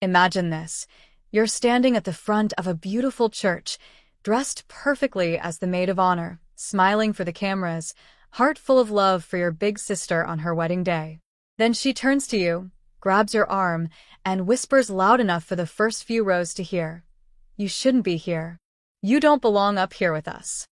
Imagine this. You're standing at the front of a beautiful church, dressed perfectly as the maid of honor, smiling for the cameras, heart full of love for your big sister on her wedding day. Then she turns to you, grabs your arm, and whispers loud enough for the first few rows to hear. You shouldn't be here. You don't belong up here with us.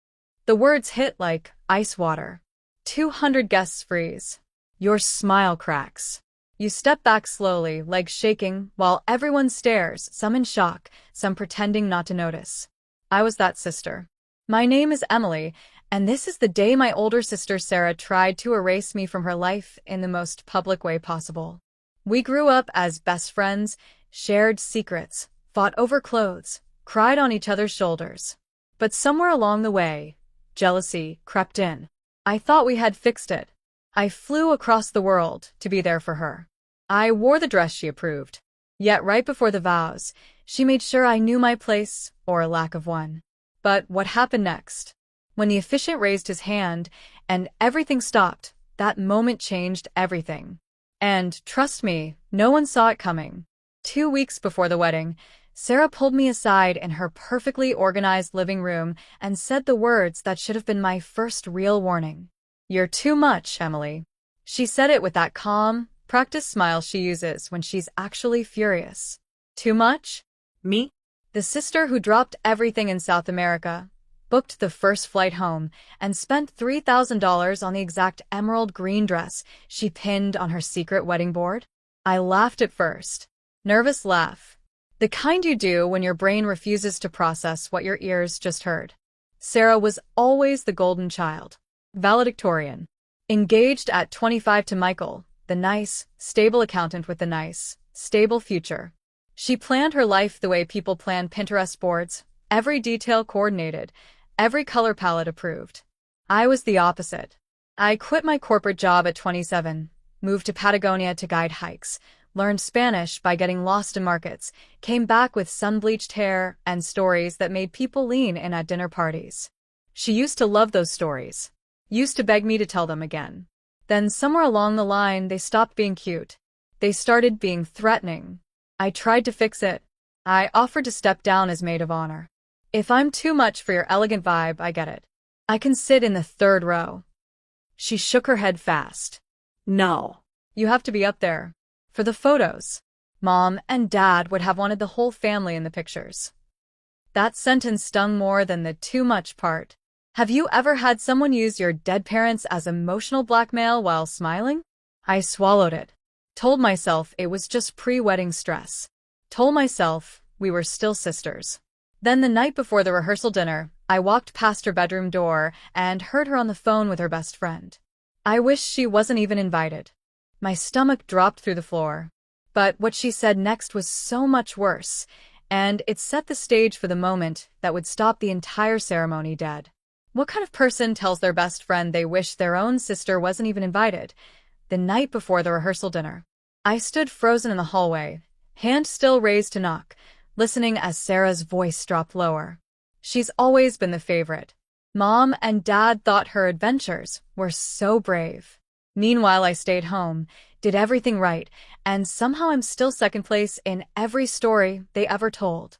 The words hit like ice water. 200 guests freeze. Your smile cracks. You step back slowly, legs shaking, while everyone stares, some in shock, some pretending not to notice. I was that sister. My name is Emily, and this is the day my older sister Sarah tried to erase me from her life in the most public way possible. We grew up as best friends, shared secrets, fought over clothes, cried on each other's shoulders. But somewhere along the way, jealousy crept in. I thought we had fixed it. I flew across the world to be there for her. I wore the dress she approved. Yet right before the vows, she made sure I knew my place, or a lack of one. But what happened next? When the officiant raised his hand and everything stopped, that moment changed everything. And, trust me, no one saw it coming. 2 weeks before the wedding, Sarah pulled me aside in her perfectly organized living room and said the words that should have been my first real warning. "You're too much, Emily." She said it with that calm, practiced smile she uses when she's actually furious. Too much? Me? The sister who dropped everything in South America, booked the first flight home, and spent $3,000 on the exact emerald green dress she pinned on her secret wedding board? I laughed at first. Nervous laugh. The kind you do when your brain refuses to process what your ears just heard. Sarah was always the golden child. Valedictorian. Engaged at 25 to Michael, the nice, stable accountant with the nice, stable future. She planned her life the way people plan Pinterest boards, every detail coordinated, every color palette approved. I was the opposite. I quit my corporate job at 27, moved to Patagonia to guide hikes, learned Spanish by getting lost in markets, came back with sun-bleached hair and stories that made people lean in at dinner parties. She used to love those stories. Used to beg me to tell them again. Then somewhere along the line, they stopped being cute. They started being threatening. I tried to fix it. I offered to step down as maid of honor. If I'm too much for your elegant vibe, I get it. I can sit in the third row. She shook her head fast. No. You have to be up there. For the photos. Mom and Dad would have wanted the whole family in the pictures. That sentence stung more than the too much part. Have you ever had someone use your dead parents as emotional blackmail while smiling? I swallowed it. Told myself it was just pre-wedding stress. Told myself we were still sisters. Then the night before the rehearsal dinner, I walked past her bedroom door and heard her on the phone with her best friend. I wish she wasn't even invited. My stomach dropped through the floor. But what she said next was so much worse, and it set the stage for the moment that would stop the entire ceremony dead. What kind of person tells their best friend they wish their own sister wasn't even invited? The night before the rehearsal dinner. I stood frozen in the hallway, hand still raised to knock, listening as Sarah's voice dropped lower. She's always been the favorite. Mom and Dad thought her adventures were so brave. Meanwhile, I stayed home, did everything right, and somehow I'm still second place in every story they ever told.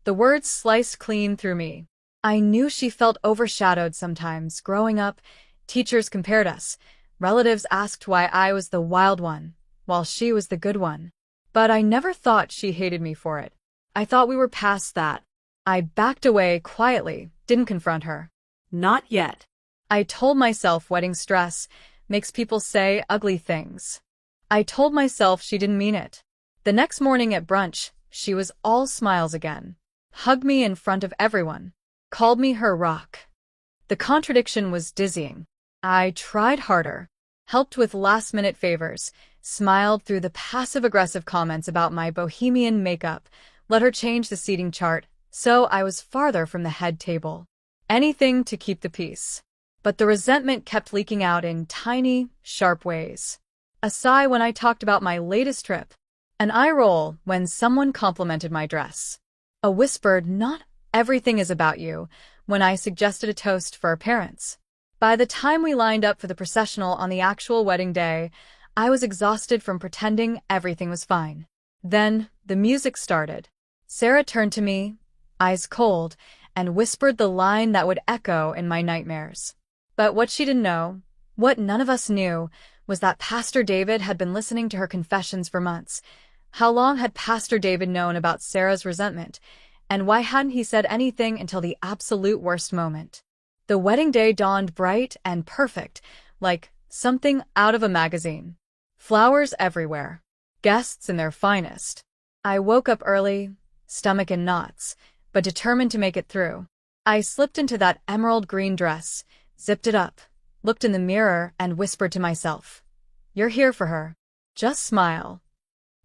The words sliced clean through me. I knew she felt overshadowed sometimes. Growing up, teachers compared us. Relatives asked why I was the wild one, while she was the good one. But I never thought she hated me for it. I thought we were past that. I backed away quietly, didn't confront her. Not yet. I told myself wedding stress makes people say ugly things. I told myself she didn't mean it. The next morning at brunch, she was all smiles again. Hugged me in front of everyone. Called me her rock. The contradiction was dizzying. I tried harder, helped with last-minute favors, smiled through the passive-aggressive comments about my bohemian makeup, let her change the seating chart, so I was farther from the head table. Anything to keep the peace. But the resentment kept leaking out in tiny, sharp ways. A sigh when I talked about my latest trip. An eye roll when someone complimented my dress. A whispered, "Not everything is about you," when I suggested a toast for our parents. By the time we lined up for the processional on the actual wedding day, I was exhausted from pretending everything was fine. Then, the music started. Sarah turned to me, eyes cold, and whispered the line that would echo in my nightmares. But what she didn't know, what none of us knew, was that Pastor David had been listening to her confessions for months. How long had Pastor David known about Sarah's resentment, and why hadn't he said anything until the absolute worst moment? The wedding day dawned bright and perfect, like something out of a magazine. Flowers everywhere, guests in their finest. I woke up early, stomach in knots, but determined to make it through. I slipped into that emerald green dress, zipped it up, looked in the mirror, and whispered to myself, "You're here for her. Just smile."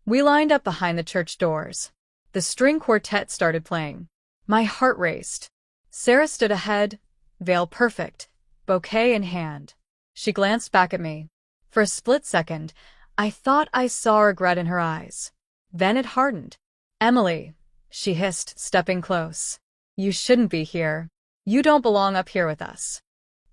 We lined up behind the church doors. The string quartet started playing. My heart raced. Sarah stood ahead, veil perfect, bouquet in hand. She glanced back at me. For a split second, I thought I saw regret in her eyes. Then it hardened. "Emily," she hissed, stepping close. "You shouldn't be here. You don't belong up here with us."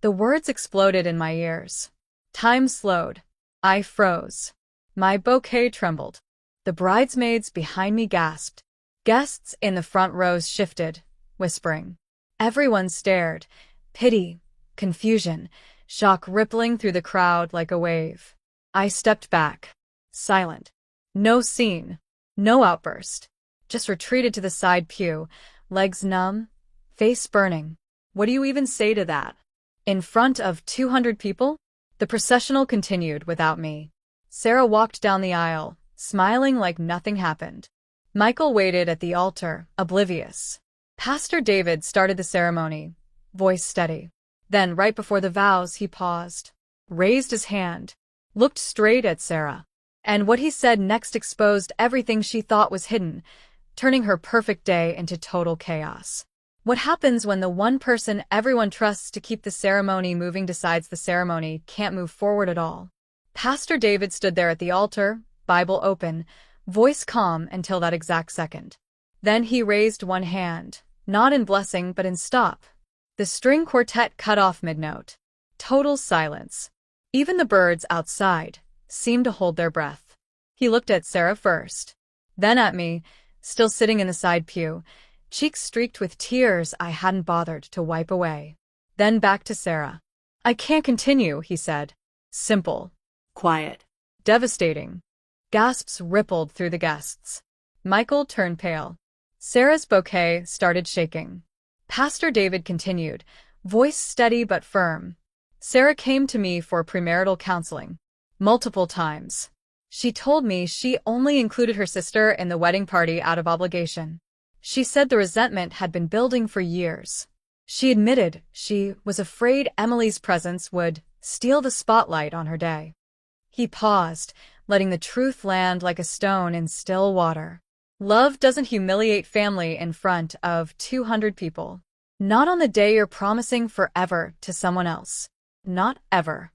The words exploded in my ears. Time slowed. I froze. My bouquet trembled. The bridesmaids behind me gasped. Guests in the front rows shifted, whispering. Everyone stared. Pity, confusion, shock rippling through the crowd like a wave. I stepped back. Silent. No scene. No outburst. Just retreated to the side pew, legs numb, face burning. What do you even say to that? In front of 200 people? The processional continued without me. Sarah walked down the aisle, smiling like nothing happened. Michael waited at the altar, oblivious. Pastor David started the ceremony, voice steady. Then, right before the vows, he paused, raised his hand, looked straight at Sarah. And what he said next exposed everything she thought was hidden, turning her perfect day into total chaos. What happens when the one person everyone trusts to keep the ceremony moving decides the ceremony can't move forward at all? Pastor David stood there at the altar, Bible open, voice calm until that exact second. Then he raised one hand, not in blessing but in stop. The string quartet cut off mid-note. Total silence. Even the birds outside seemed to hold their breath. He looked at Sarah first, then at me, still sitting in the side pew, cheeks streaked with tears I hadn't bothered to wipe away. Then back to Sarah. "I can't continue," he said. Simple. Quiet. Devastating. Gasps rippled through the guests. Michael turned pale. Sarah's bouquet started shaking. Pastor David continued, voice steady but firm. "Sarah came to me for premarital counseling. Multiple times. She told me she only included her sister in the wedding party out of obligation. She said the resentment had been building for years. She admitted she was afraid Emily's presence would steal the spotlight on her day." He paused, letting the truth land like a stone in still water. Love doesn't humiliate family in front of 200 people. Not on the day you're promising forever to someone else. Not ever.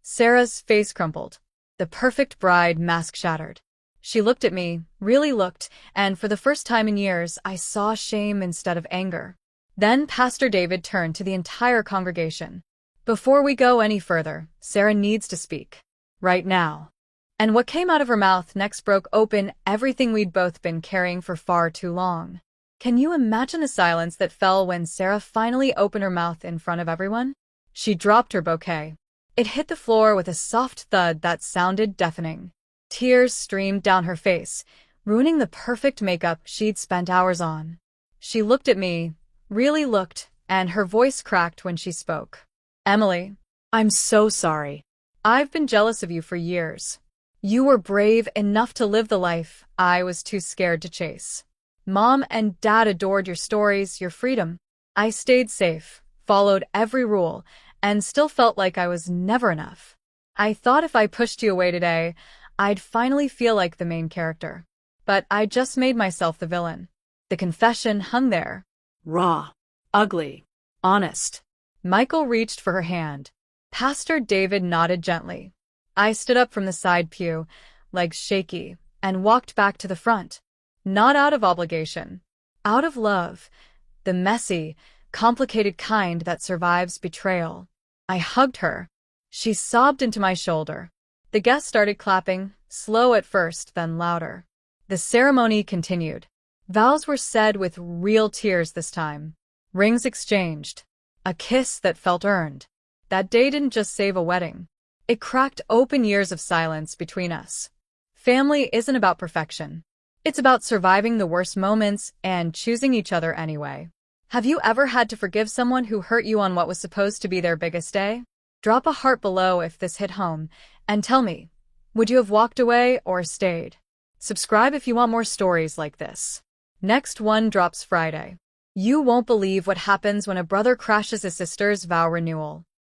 Sarah's face crumpled. The perfect bride mask shattered. She looked at me, really looked, and for the first time in years, I saw shame instead of anger. Then Pastor David turned to the entire congregation. "Before we go any further, Sarah needs to speak. Right now." And what came out of her mouth next broke open everything we'd both been carrying for far too long. Can you imagine the silence that fell when Sarah finally opened her mouth in front of everyone? She dropped her bouquet. It hit the floor with a soft thud that sounded deafening. Tears streamed down her face, ruining the perfect makeup she'd spent hours on. She looked at me, really looked, and her voice cracked when she spoke. "Emily, I'm so sorry. I've been jealous of you for years. You were brave enough to live the life I was too scared to chase. Mom and Dad adored your stories, your freedom. I stayed safe, followed every rule, and still felt like I was never enough. I thought if I pushed you away today, I'd finally feel like the main character. But I just made myself the villain." The confession hung there. Raw. Ugly. Honest. Michael reached for her hand. Pastor David nodded gently. I stood up from the side pew, legs shaky, and walked back to the front. Not out of obligation. Out of love. The messy, complicated kind that survives betrayal. I hugged her. She sobbed into my shoulder. The guests started clapping, slow at first, then louder. The ceremony continued. Vows were said with real tears this time. Rings exchanged. A kiss that felt earned. That day didn't just save a wedding. It cracked open years of silence between us. Family isn't about perfection. It's about surviving the worst moments and choosing each other anyway. Have you ever had to forgive someone who hurt you on what was supposed to be their biggest day? Drop a heart below if this hit home, and tell me, would you have walked away or stayed? Subscribe if you want more stories like this. Next one drops Friday. You won't believe what happens when a brother crashes his sister's vow renewal.